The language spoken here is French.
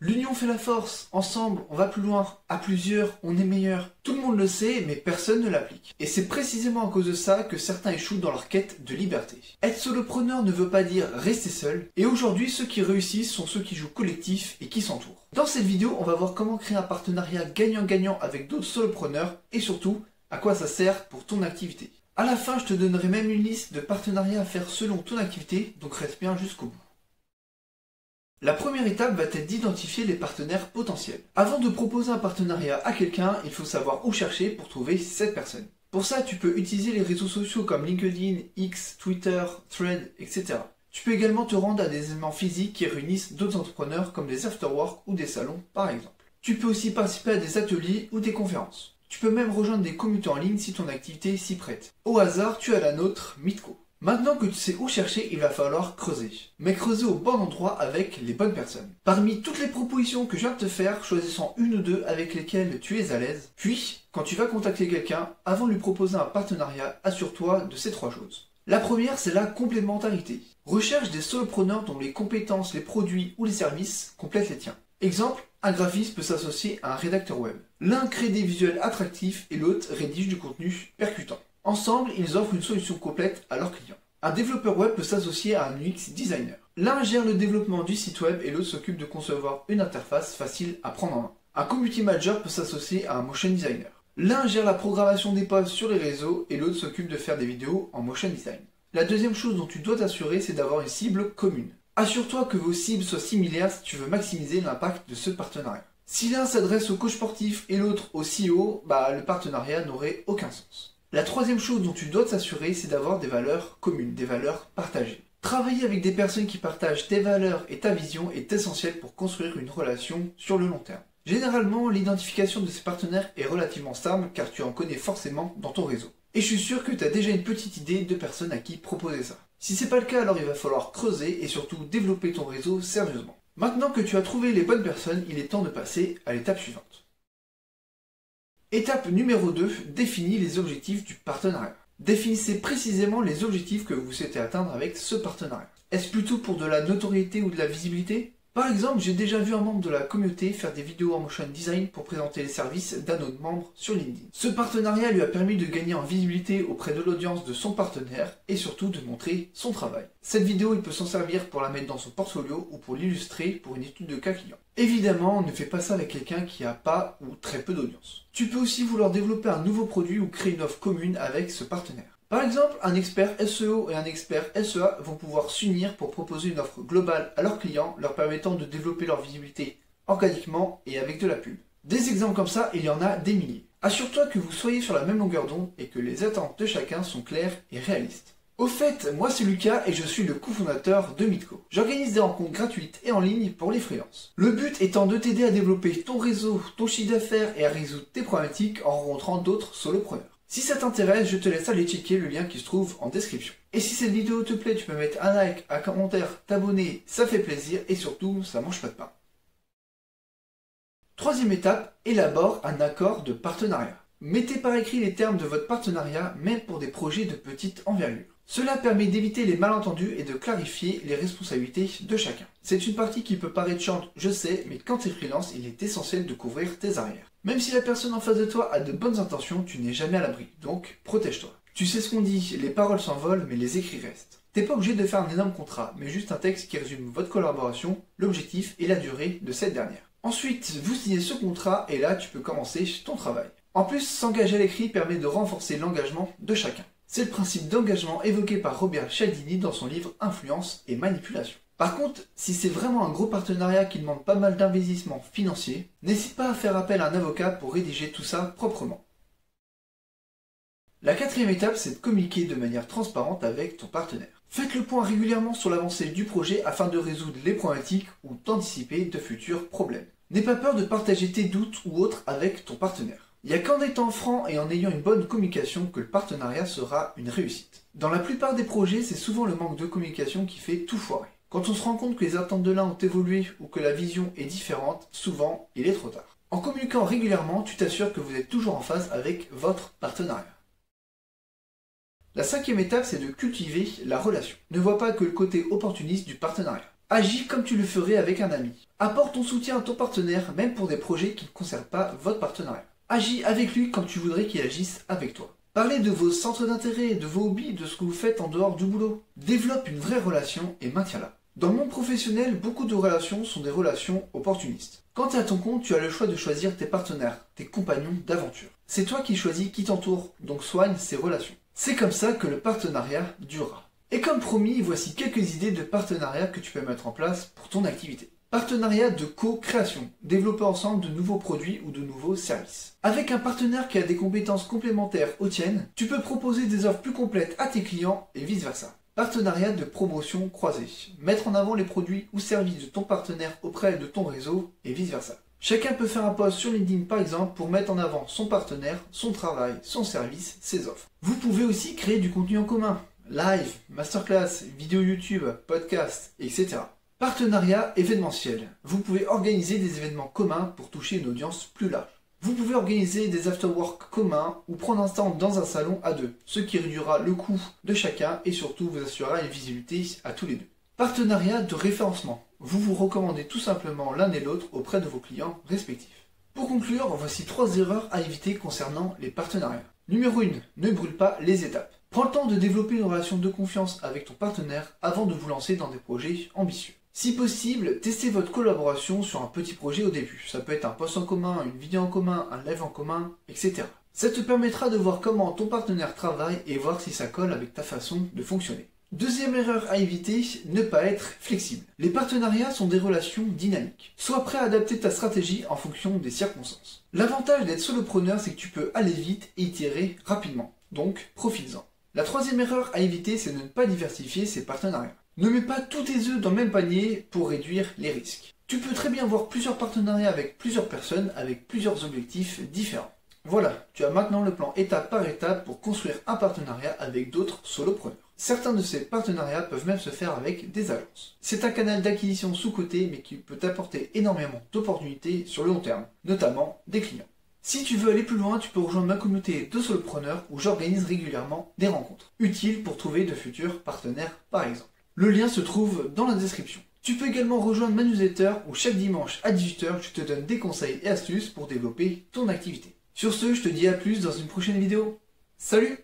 L'union fait la force, ensemble on va plus loin, à plusieurs on est meilleur. Tout le monde le sait mais personne ne l'applique. Et c'est précisément à cause de ça que certains échouent dans leur quête de liberté. Être solopreneur ne veut pas dire rester seul, et aujourd'hui ceux qui réussissent sont ceux qui jouent collectif et qui s'entourent. Dans cette vidéo on va voir comment créer un partenariat gagnant-gagnant avec d'autres solopreneurs et surtout à quoi ça sert pour ton activité. À la fin je te donnerai même une liste de partenariats à faire selon ton activité, donc reste bien jusqu'au bout. La première étape va être d'identifier les partenaires potentiels. Avant de proposer un partenariat à quelqu'un, il faut savoir où chercher pour trouver cette personne. Pour ça, tu peux utiliser les réseaux sociaux comme LinkedIn, X, Twitter, Threads, etc. Tu peux également te rendre à des événements physiques qui réunissent d'autres entrepreneurs comme des afterwork ou des salons par exemple. Tu peux aussi participer à des ateliers ou des conférences. Tu peux même rejoindre des communautés en ligne si ton activité s'y prête. Au hasard, tu as la nôtre, Meetco. Maintenant que tu sais où chercher, il va falloir creuser. Mais creuser au bon endroit avec les bonnes personnes. Parmi toutes les propositions que je viens de te faire, choisissons une ou deux avec lesquelles tu es à l'aise. Puis, quand tu vas contacter quelqu'un, avant de lui proposer un partenariat, assure-toi de ces trois choses. La première, c'est la complémentarité. Recherche des solopreneurs dont les compétences, les produits ou les services complètent les tiens. Exemple, un graphiste peut s'associer à un rédacteur web. L'un crée des visuels attractifs et l'autre rédige du contenu percutant. Ensemble, ils offrent une solution complète à leurs clients. Un développeur web peut s'associer à un UX designer. L'un gère le développement du site web et l'autre s'occupe de concevoir une interface facile à prendre en main. Un community manager peut s'associer à un motion designer. L'un gère la programmation des posts sur les réseaux et l'autre s'occupe de faire des vidéos en motion design. La deuxième chose dont tu dois t'assurer, c'est d'avoir une cible commune. Assure-toi que vos cibles soient similaires si tu veux maximiser l'impact de ce partenariat. Si l'un s'adresse au coach sportif et l'autre au CEO, le partenariat n'aurait aucun sens. La troisième chose dont tu dois t'assurer, c'est d'avoir des valeurs communes, des valeurs partagées. Travailler avec des personnes qui partagent tes valeurs et ta vision est essentiel pour construire une relation sur le long terme. Généralement, l'identification de ces partenaires est relativement simple car tu en connais forcément dans ton réseau. Et je suis sûr que tu as déjà une petite idée de personnes à qui proposer ça. Si c'est pas le cas, alors il va falloir creuser et surtout développer ton réseau sérieusement. Maintenant que tu as trouvé les bonnes personnes, il est temps de passer à l'étape suivante. Étape numéro 2, définis les objectifs du partenariat. Définissez précisément les objectifs que vous souhaitez atteindre avec ce partenariat. Est-ce plutôt pour de la notoriété ou de la visibilité? Par exemple, j'ai déjà vu un membre de la communauté faire des vidéos en motion design pour présenter les services d'un autre membre sur LinkedIn. Ce partenariat lui a permis de gagner en visibilité auprès de l'audience de son partenaire et surtout de montrer son travail. Cette vidéo, il peut s'en servir pour la mettre dans son portfolio ou pour l'illustrer pour une étude de cas client. Évidemment, ne fais pas ça avec quelqu'un qui n'a pas ou très peu d'audience. Tu peux aussi vouloir développer un nouveau produit ou créer une offre commune avec ce partenaire. Par exemple, un expert SEO et un expert SEA vont pouvoir s'unir pour proposer une offre globale à leurs clients, leur permettant de développer leur visibilité organiquement et avec de la pub. Des exemples comme ça, il y en a des milliers. Assure-toi que vous soyez sur la même longueur d'onde et que les attentes de chacun sont claires et réalistes. Au fait, moi c'est Lucas et je suis le cofondateur de Meetco. J'organise des rencontres gratuites et en ligne pour les freelances. Le but étant de t'aider à développer ton réseau, ton chiffre d'affaires et à résoudre tes problématiques en rencontrant d'autres solopreneurs. Si ça t'intéresse, je te laisse aller checker le lien qui se trouve en description. Et si cette vidéo te plaît, tu peux mettre un like, un commentaire, t'abonner, ça fait plaisir et surtout, ça mange pas de pain. Troisième étape, élabore un accord de partenariat. Mettez par écrit les termes de votre partenariat, même pour des projets de petite envergure. Cela permet d'éviter les malentendus et de clarifier les responsabilités de chacun. C'est une partie qui peut paraître chiante, je sais, mais quand tu es freelance, il est essentiel de couvrir tes arrières. Même si la personne en face de toi a de bonnes intentions, tu n'es jamais à l'abri, donc protège-toi. Tu sais ce qu'on dit, les paroles s'envolent, mais les écrits restent. T'es pas obligé de faire un énorme contrat, mais juste un texte qui résume votre collaboration, l'objectif et la durée de cette dernière. Ensuite, vous signez ce contrat et là, tu peux commencer ton travail. En plus, s'engager à l'écrit permet de renforcer l'engagement de chacun. C'est le principe d'engagement évoqué par Robert Cialdini dans son livre Influence et Manipulation. Par contre, si c'est vraiment un gros partenariat qui demande pas mal d'investissement financier, n'hésite pas à faire appel à un avocat pour rédiger tout ça proprement. La quatrième étape, c'est de communiquer de manière transparente avec ton partenaire. Faites le point régulièrement sur l'avancée du projet afin de résoudre les problématiques ou d'anticiper de futurs problèmes. N'aie pas peur de partager tes doutes ou autres avec ton partenaire. Il n'y a qu'en étant franc et en ayant une bonne communication que le partenariat sera une réussite. Dans la plupart des projets, c'est souvent le manque de communication qui fait tout foirer. Quand on se rend compte que les attentes de l'un ont évolué ou que la vision est différente, souvent, il est trop tard. En communiquant régulièrement, tu t'assures que vous êtes toujours en phase avec votre partenariat. La cinquième étape, c'est de cultiver la relation. Ne vois pas que le côté opportuniste du partenariat. Agis comme tu le ferais avec un ami. Apporte ton soutien à ton partenaire, même pour des projets qui ne concernent pas votre partenariat. Agis avec lui comme tu voudrais qu'il agisse avec toi. Parlez de vos centres d'intérêt, de vos hobbies, de ce que vous faites en dehors du boulot. Développe une vraie relation et maintiens-la. Dans le monde professionnel, beaucoup de relations sont des relations opportunistes. Quand tu es à ton compte, tu as le choix de choisir tes partenaires, tes compagnons d'aventure. C'est toi qui choisis qui t'entoure, donc soigne ces relations. C'est comme ça que le partenariat durera. Et comme promis, voici quelques idées de partenariat que tu peux mettre en place pour ton activité. Partenariat de co-création, développer ensemble de nouveaux produits ou de nouveaux services. Avec un partenaire qui a des compétences complémentaires aux tiennes, tu peux proposer des offres plus complètes à tes clients et vice-versa. Partenariat de promotion croisée, mettre en avant les produits ou services de ton partenaire auprès de ton réseau et vice-versa. Chacun peut faire un post sur LinkedIn par exemple pour mettre en avant son partenaire, son travail, son service, ses offres. Vous pouvez aussi créer du contenu en commun, live, masterclass, vidéo YouTube, podcast, etc. Partenariat événementiel. Vous pouvez organiser des événements communs pour toucher une audience plus large. Vous pouvez organiser des after-work communs ou prendre un stand dans un salon à deux, ce qui réduira le coût de chacun et surtout vous assurera une visibilité à tous les deux. Partenariat de référencement. Vous vous recommandez tout simplement l'un et l'autre auprès de vos clients respectifs. Pour conclure, voici 3 erreurs à éviter concernant les partenariats. Numéro 1. Ne brûle pas les étapes. Prends le temps de développer une relation de confiance avec ton partenaire avant de vous lancer dans des projets ambitieux. Si possible, testez votre collaboration sur un petit projet au début. Ça peut être un post en commun, une vidéo en commun, un live en commun, etc. Ça te permettra de voir comment ton partenaire travaille et voir si ça colle avec ta façon de fonctionner. Deuxième erreur à éviter, ne pas être flexible. Les partenariats sont des relations dynamiques. Sois prêt à adapter ta stratégie en fonction des circonstances. L'avantage d'être solopreneur, c'est que tu peux aller vite et itérer rapidement. Donc, profites-en. La troisième erreur à éviter, c'est de ne pas diversifier ses partenariats. Ne mets pas tous tes œufs dans le même panier pour réduire les risques. Tu peux très bien avoir plusieurs partenariats avec plusieurs personnes, avec plusieurs objectifs différents. Voilà, tu as maintenant le plan étape par étape pour construire un partenariat avec d'autres solopreneurs. Certains de ces partenariats peuvent même se faire avec des agences. C'est un canal d'acquisition sous-coté mais qui peut t'apporter énormément d'opportunités sur le long terme, notamment des clients. Si tu veux aller plus loin, tu peux rejoindre ma communauté de solopreneurs où j'organise régulièrement des rencontres, utiles pour trouver de futurs partenaires par exemple. Le lien se trouve dans la description. Tu peux également rejoindre ma newsletter où chaque dimanche à 18 h, je te donne des conseils et astuces pour développer ton activité. Sur ce, je te dis à plus dans une prochaine vidéo. Salut!